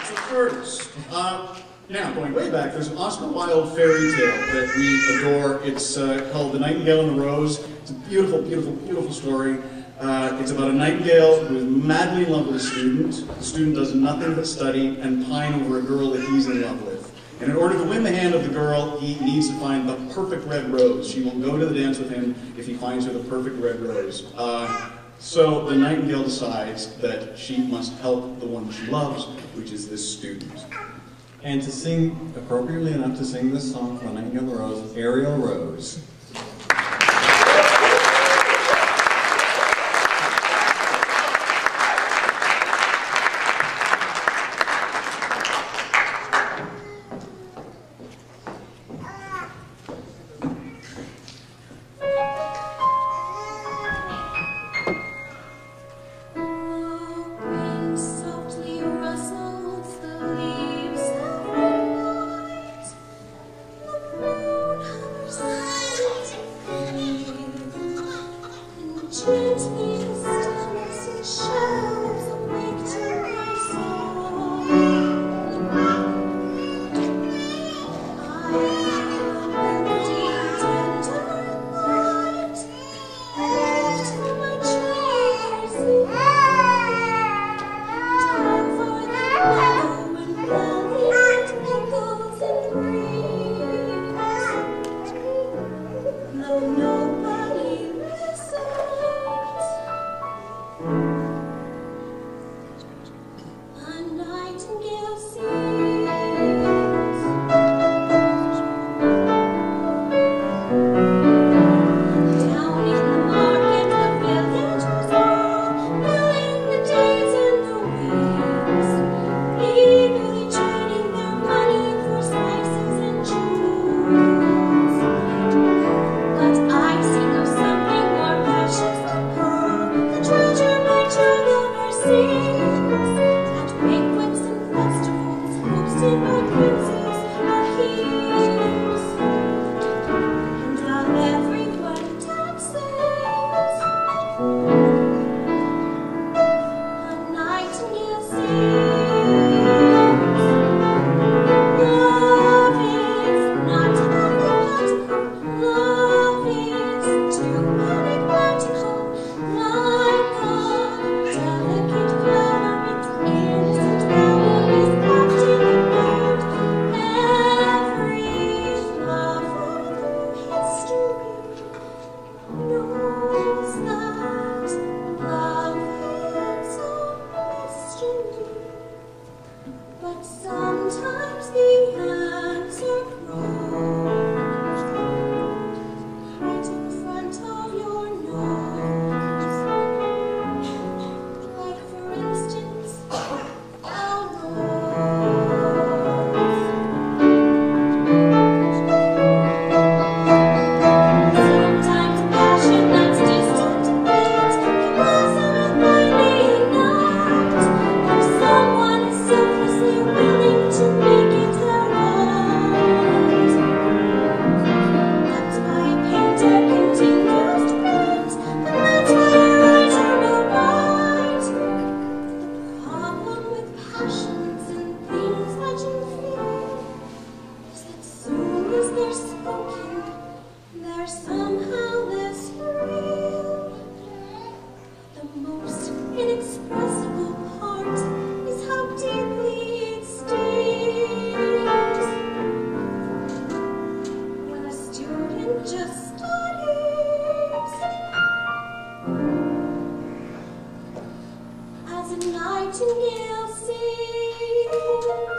So first, now, going way back, there's an Oscar Wilde fairy tale that we adore. It's called The Nightingale and the Rose. It's a beautiful, beautiful, beautiful story. It's about a nightingale who is madly in love with a student. The student does nothing but study and pine over a girl that he's in love with. And in order to win the hand of the girl, he needs to find the perfect red rose. She will go to the dance with him if he finds her the perfect red rose. So the nightingale decides that she must help the one she loves, which is this student. And to sing appropriately enough to sing this song from The Nightingale and the Rose, Ariel Rose. Nightingale sings.